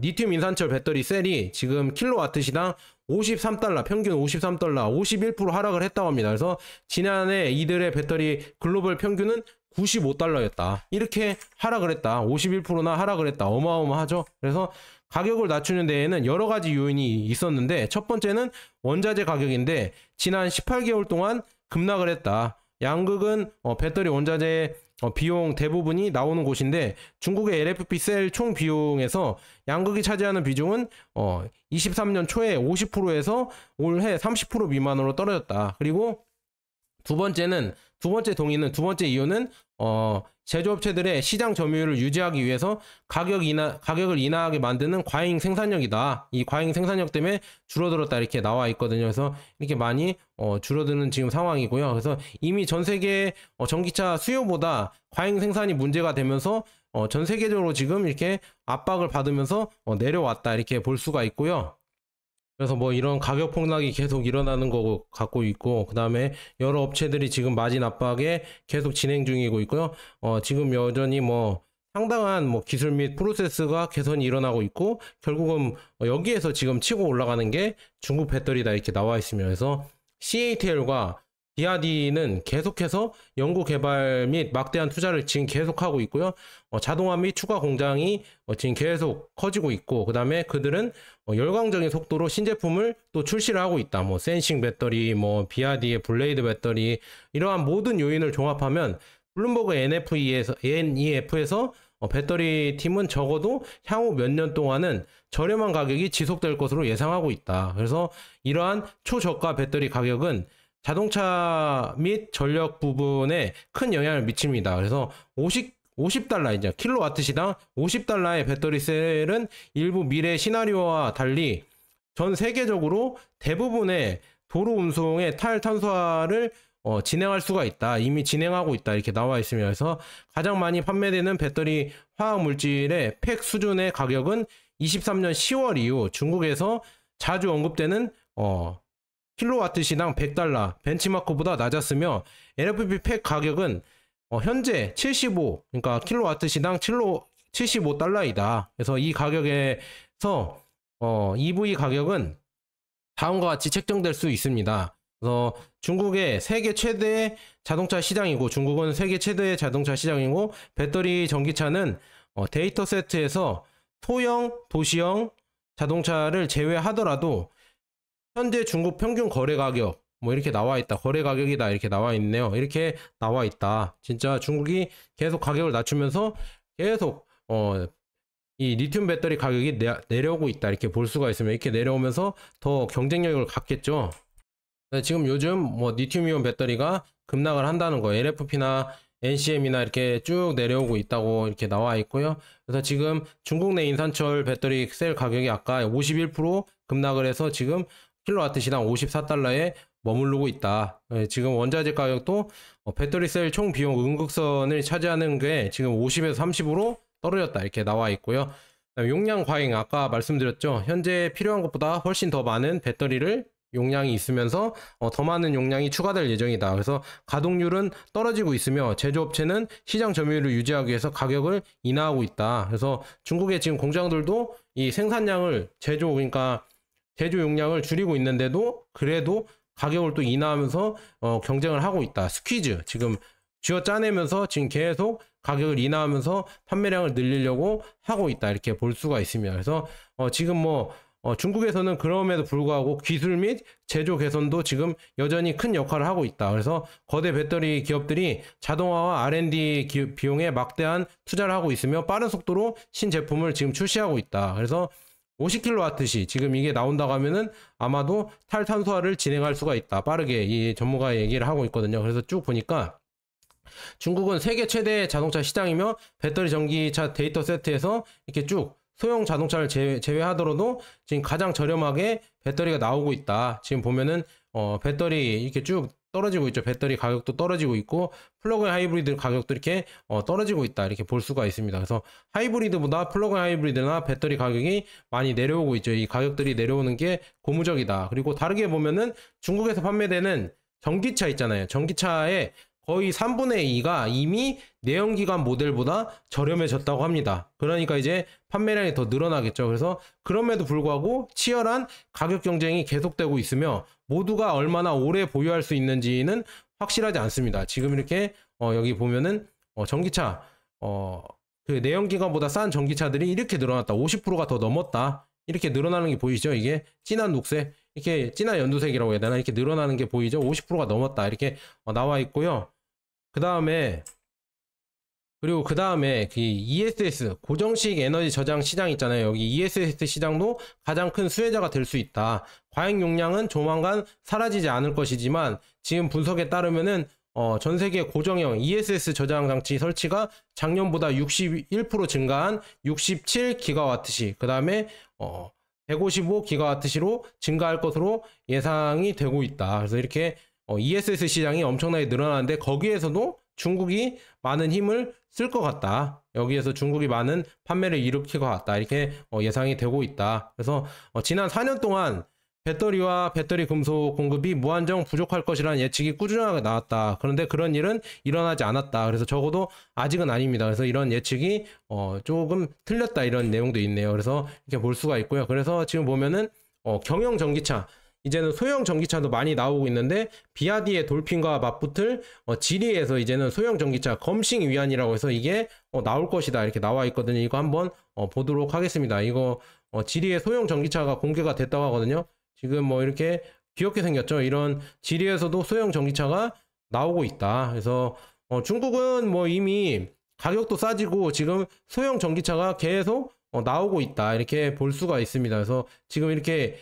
리튬 인산철 배터리 셀이 지금 킬로와트 시당 53달러, 평균 53달러, 51% 하락을 했다고 합니다. 그래서 지난해 이들의 배터리 글로벌 평균은 95달러였다. 이렇게 하락을 했다. 51%나 하락을 했다. 어마어마하죠. 그래서 가격을 낮추는 데에는 여러 가지 요인이 있었는데, 첫 번째는 원자재 가격인데 지난 18개월 동안 급락을 했다. 양극은 배터리 원자재 비용 대부분이 나오는 곳인데, 중국의 LFP 셀 총 비용에서 양극이 차지하는 비중은 23년 초에 50%에서 올해 30% 미만으로 떨어졌다. 그리고 두 번째 이유는 제조업체들의 시장 점유율을 유지하기 위해서 가격을 인하하게 만드는 과잉 생산력이다. 이 과잉 생산력 때문에 줄어들었다. 이렇게 나와 있거든요. 그래서 이렇게 많이 줄어드는 지금 상황이고요. 그래서 이미 전 세계 전기차 수요보다 과잉 생산이 문제가 되면서 전 세계적으로 지금 이렇게 압박을 받으면서 내려왔다. 이렇게 볼 수가 있고요. 그래서 뭐 이런 가격 폭락이 계속 일어나는 거 갖고 있고, 그 다음에 여러 업체들이 지금 마진 압박에 계속 진행 중이고 있고요. 지금 여전히 뭐 상당한 뭐 기술 및 프로세스가 개선이 일어나고 있고, 결국은 여기에서 지금 치고 올라가는 게 중국 배터리다. 이렇게 나와 있습니다. 그래서 CATL과 비아디는 계속해서 연구 개발 및 막대한 투자를 지금 계속하고 있고요. 자동화 및 추가 공장이 지금 계속 커지고 있고, 그 다음에 그들은 열광적인 속도로 신제품을 또 출시를 하고 있다. 뭐 센싱 배터리, 뭐 비아디의 블레이드 배터리, 이러한 모든 요인을 종합하면 블룸버그 NEF에서 배터리 팀은 적어도 향후 몇 년 동안은 저렴한 가격이 지속될 것으로 예상하고 있다. 그래서 이러한 초저가 배터리 가격은 자동차 및 전력 부분에 큰 영향을 미칩니다. 그래서 50달러, 이제 킬로와트 시당 50달러의 배터리 셀은 일부 미래 시나리오와 달리 전 세계적으로 대부분의 도로 운송의 탈탄소화를 진행할 수가 있다. 이미 진행하고 있다. 이렇게 나와 있습니다. 그래서 가장 많이 판매되는 배터리 화학 물질의 팩 수준의 가격은 23년 10월 이후 중국에서 자주 언급되는 킬로와트 시당 100달러 벤치마크보다 낮았으며, LFP 팩 가격은 현재 75, 그러니까 킬로와트 시당 75달러이다. 그래서 이 가격에서 EV 가격은 다음과 같이 책정될 수 있습니다. 그래서 중국의 세계 최대의 자동차 시장이고, 중국은 세계 최대의 자동차 시장이고, 배터리 전기차는 데이터 세트에서 소형, 도시형 자동차를 제외하더라도 현재 중국 평균 거래 가격 뭐 이렇게 나와 있다. 거래 가격이다. 이렇게 나와 있네요. 이렇게 나와 있다. 진짜 중국이 계속 가격을 낮추면서 계속 이 리튬 배터리 가격이 내려오고 있다. 이렇게 볼 수가 있으면, 이렇게 내려오면서 더 경쟁력을 갖겠죠. 지금 요즘 뭐 리튬이온 배터리가 급락을 한다는 거, LFP나 NCM이나 이렇게 쭉 내려오고 있다고 이렇게 나와 있고요. 그래서 지금 중국 내 인산철 배터리 셀 가격이 아까 51% 급락을 해서 지금 킬로와트 시당 54달러에 머무르고 있다. 지금 원자재 가격도 배터리 셀 총 비용 음극선을 차지하는 게 지금 50에서 30으로 떨어졌다 이렇게 나와 있고요. 용량 과잉 아까 말씀드렸죠. 현재 필요한 것보다 훨씬 더 많은 배터리를 용량이 있으면서 더 많은 용량이 추가될 예정이다. 그래서 가동률은 떨어지고 있으며 제조업체는 시장 점유율을 유지하기 위해서 가격을 인하하고 있다. 그래서 중국의 지금 공장들도 이 생산량을 그러니까 제조 용량을 줄이고 있는데도 그래도 가격을 또 인하하면서 경쟁을 하고 있다. 스퀴즈 지금 쥐어 짜내면서 지금 계속 가격을 인하하면서 판매량을 늘리려고 하고 있다 이렇게 볼 수가 있습니다. 그래서 지금 중국에서는 그럼에도 불구하고 기술 및 제조 개선도 지금 여전히 큰 역할을 하고 있다. 그래서 거대 배터리 기업들이 자동화와 R&D 비용에 막대한 투자를 하고 있으며 빠른 속도로 신제품을 지금 출시하고 있다. 그래서 50kWh 지금 이게 나온다고 하면은 아마도 탈탄소화를 진행할 수가 있다. 빠르게 이 전문가 얘기를 하고 있거든요. 그래서 쭉 보니까 중국은 세계 최대 자동차 시장이며 배터리 전기차 데이터 세트에서 이렇게 쭉 소형 자동차를 제외하더라도 지금 가장 저렴하게 배터리가 나오고 있다. 지금 보면은 배터리 이렇게 쭉 떨어지고 있죠. 배터리 가격도 떨어지고 있고 플러그인 하이브리드 가격도 이렇게 떨어지고 있다 이렇게 볼 수가 있습니다. 그래서 하이브리드보다 플러그인 하이브리드나 배터리 가격이 많이 내려오고 있죠. 이 가격들이 내려오는 게 고무적이다. 그리고 다르게 보면은 중국에서 판매되는 전기차 있잖아요. 전기차의 거의 3분의 2가 이미 내연기관 모델보다 저렴해졌다고 합니다. 그러니까 이제 판매량이 더 늘어나겠죠. 그래서 그럼에도 불구하고 치열한 가격 경쟁이 계속되고 있으며 모두가 얼마나 오래 보유할 수 있는지는 확실하지 않습니다. 지금 이렇게 여기 보면은 전기차 그 내연기관보다 싼 전기차들이 이렇게 늘어났다. 50%가 더 넘었다. 이렇게 늘어나는 게 보이죠? 이게 진한 녹색, 이렇게 진한 연두색이라고 해야 되나? 이렇게 늘어나는 게 보이죠? 50%가 넘었다. 이렇게 나와 있고요. 그 다음에 그 ESS 고정식 에너지 저장 시장 있잖아요. 여기 ESS 시장도 가장 큰 수혜자가 될 수 있다. 과잉 용량은 조만간 사라지지 않을 것이지만 지금 분석에 따르면은 전 세계 고정형 ESS 저장 장치 설치가 작년보다 61% 증가한 67GWh, 그 다음에 155GWh로 증가할 것으로 예상이 되고 있다. 그래서 이렇게 ESS 시장이 엄청나게 늘어나는데 거기에서도 중국이 많은 힘을 쓸 것 같다. 여기에서 중국이 많은 판매를 일으킬 것 같다. 이렇게 예상이 되고 있다. 그래서 지난 4년 동안 배터리와 배터리 금속 공급이 무한정 부족할 것이라는 예측이 꾸준하게 나왔다. 그런데 그런 일은 일어나지 않았다. 그래서 적어도 아직은 아닙니다. 그래서 이런 예측이 조금 틀렸다 이런 내용도 있네요. 그래서 이렇게 볼 수가 있고요. 그래서 지금 보면은 경영 전기차 이제는 소형 전기차도 많이 나오고 있는데 비아디의 돌핀과 맞붙을 지리에서 이제는 소형 전기차 검싱 위안이라고 해서 이게 나올 것이다 이렇게 나와 있거든요. 이거 한번 보도록 하겠습니다. 이거 지리의 소형 전기차가 공개가 됐다고 하거든요. 지금 이렇게 귀엽게 생겼죠. 이런 지리에서도 소형 전기차가 나오고 있다. 그래서 중국은 이미 가격도 싸지고 지금 소형 전기차가 계속 나오고 있다 이렇게 볼 수가 있습니다. 그래서 지금 이렇게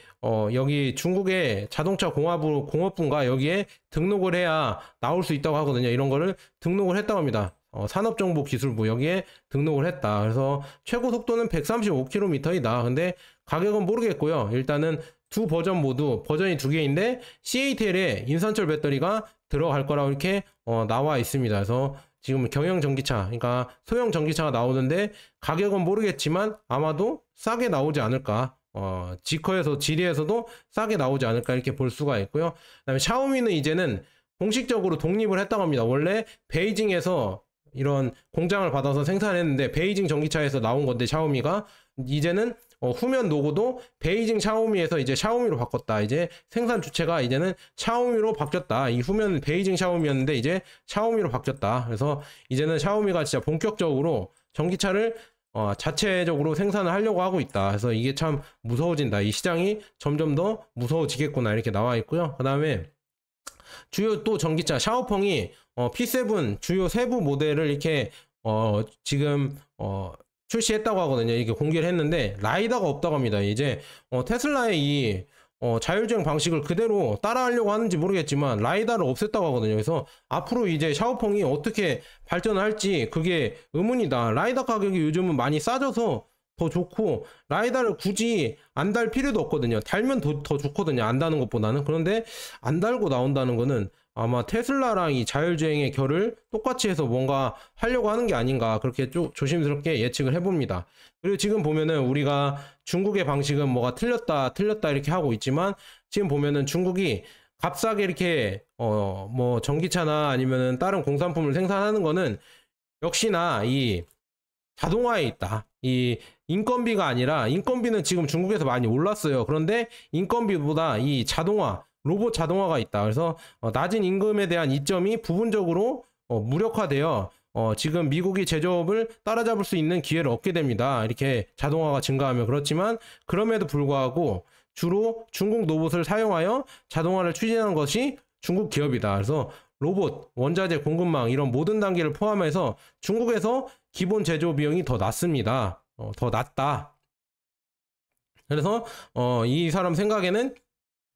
여기 중국의 자동차 공업부가 여기에 등록을 해야 나올 수 있다고 하거든요. 이런 거를 등록을 했다고 합니다. 산업정보기술부 여기에 등록을 했다. 그래서 최고 속도는 135km이다. 근데 가격은 모르겠고요. 일단은 두 버전 모두 버전이 두 개인데 CATL에 인산철 배터리가 들어갈 거라고 이렇게 나와 있습니다. 그래서 지금 경영 전기차, 그러니까 소형 전기차가 나오는데 가격은 모르겠지만 아마도 싸게 나오지 않을까. 지리에서도 싸게 나오지 않을까 이렇게 볼 수가 있고요. 그다음에 샤오미는 이제는 공식적으로 독립을 했다고 합니다. 원래 베이징에서 이런 공장을 받아서 생산했는데 베이징 전기차에서 나온 건데 샤오미가 이제는 후면 로고도 베이징 샤오미에서 이제 샤오미로 바꿨다. 이제 생산 주체가 이제는 샤오미로 바뀌었다. 이 후면 베이징 샤오미였는데 이제 샤오미로 바뀌었다. 그래서 이제는 샤오미가 진짜 본격적으로 전기차를 자체적으로 생산을 하려고 하고 있다. 그래서 이게 참 무서워진다. 이 시장이 점점 더 무서워지겠구나 이렇게 나와 있고요. 그 다음에 주요 또 전기차 샤오펑이 P7 주요 세부 모델을 이렇게 지금 출시했다고 하거든요. 이게 공개를 했는데 라이다가 없다고 합니다. 이제 테슬라의 이 자율주행 방식을 그대로 따라하려고 하는지 모르겠지만 라이다를 없앴다고 하거든요. 그래서 앞으로 이제 샤오펑이 어떻게 발전을 할지 그게 의문이다. 라이다 가격이 요즘은 많이 싸져서 더 좋고 라이다를 굳이 안 달 필요도 없거든요. 달면 더 좋거든요. 안 다는 것보다는. 그런데 안 달고 나온다는 거는 아마 테슬라랑 이 자율주행의 결을 똑같이 해서 뭔가 하려고 하는 게 아닌가, 그렇게 좀 조심스럽게 예측을 해봅니다. 그리고 지금 보면은 우리가 중국의 방식은 뭐가 틀렸다 이렇게 하고 있지만, 지금 보면은 중국이 값싸게 이렇게 뭐 전기차나 아니면은 다른 공산품을 생산하는 거는 역시나 이 자동화에 있다. 이 인건비가 아니라, 인건비는 지금 중국에서 많이 올랐어요. 그런데 인건비보다 이 자동화, 로봇 자동화가 있다. 그래서 낮은 임금에 대한 이점이 부분적으로 무력화되어 지금 미국이 제조업을 따라잡을 수 있는 기회를 얻게 됩니다. 이렇게 자동화가 증가하면. 그렇지만 그럼에도 불구하고 주로 중국 로봇을 사용하여 자동화를 추진하는 것이 중국 기업이다. 그래서 로봇, 원자재 공급망 이런 모든 단계를 포함해서 중국에서 기본 제조 비용이 더 낮습니다. 더 낮다. 그래서 이 사람 생각에는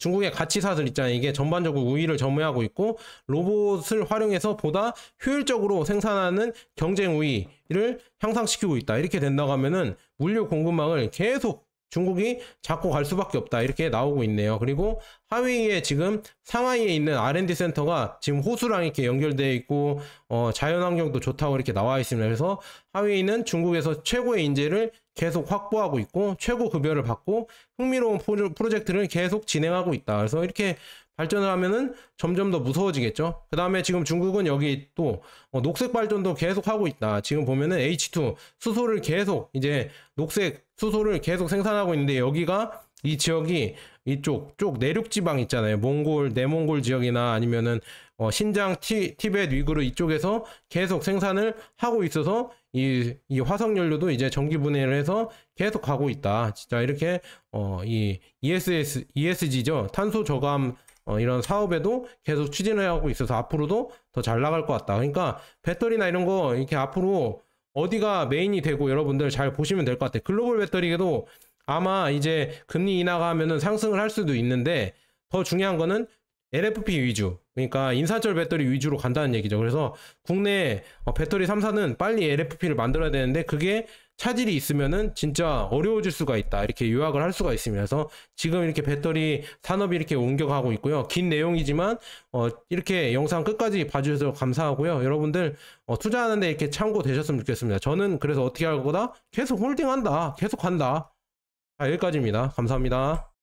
중국의 가치사슬 있잖아요. 이게 전반적으로 우위를 점유하고 있고, 로봇을 활용해서 보다 효율적으로 생산하는 경쟁 우위를 향상시키고 있다. 이렇게 된다고 하면은 물류 공급망을 계속 중국이 잡고 갈 수밖에 없다. 이렇게 나오고 있네요. 그리고 하웨이에 지금 상하이에 있는 R&D 센터가 지금 호수랑 이렇게 연결되어 있고 자연환경도 좋다고 이렇게 나와 있습니다. 그래서 하웨이는 중국에서 최고의 인재를 계속 확보하고 있고 최고 급여를 받고 흥미로운 프로젝트를 계속 진행하고 있다. 그래서 이렇게 발전을 하면은 점점 더 무서워지겠죠. 그 다음에 지금 중국은 여기 또 녹색 발전도 계속 하고 있다. 지금 보면은 H2 수소를 계속, 이제 녹색 수소를 계속 생산하고 있는데, 여기가 이 지역이 이쪽 내륙 지방 있잖아요. 몽골, 내몽골 지역이나 아니면은 신장, 티베트, 위구르 이쪽에서 계속 생산을 하고 있어서 이 화석 연료도 이제 전기 분해를 해서 계속 가고 있다. 진짜 이렇게 이 ESG죠. 탄소 저감 이런 사업에도 계속 추진을 하고 있어서 앞으로도 더 잘 나갈 것 같다. 그러니까 배터리나 이런 거 이렇게 앞으로 어디가 메인이 되고 여러분들 잘 보시면 될 것 같아요. 글로벌 배터리에도 아마 이제 금리 인하가 하면은 상승을 할 수도 있는데, 더 중요한 거는 LFP 위주, 그러니까 인산철 배터리 위주로 간다는 얘기죠. 그래서 국내 배터리 3사는 빨리 LFP를 만들어야 되는데, 그게 차질이 있으면은 진짜 어려워질 수가 있다. 이렇게 요약을 할 수가 있습니다. 그래서 지금 이렇게 배터리 산업이 이렇게 옮겨가고 있고요. 긴 내용이지만 이렇게 영상 끝까지 봐주셔서 감사하고요. 여러분들 투자하는데 이렇게 참고되셨으면 좋겠습니다. 저는 그래서 어떻게 할 거다? 계속 홀딩한다. 계속 한다. 자, 여기까지입니다. 감사합니다.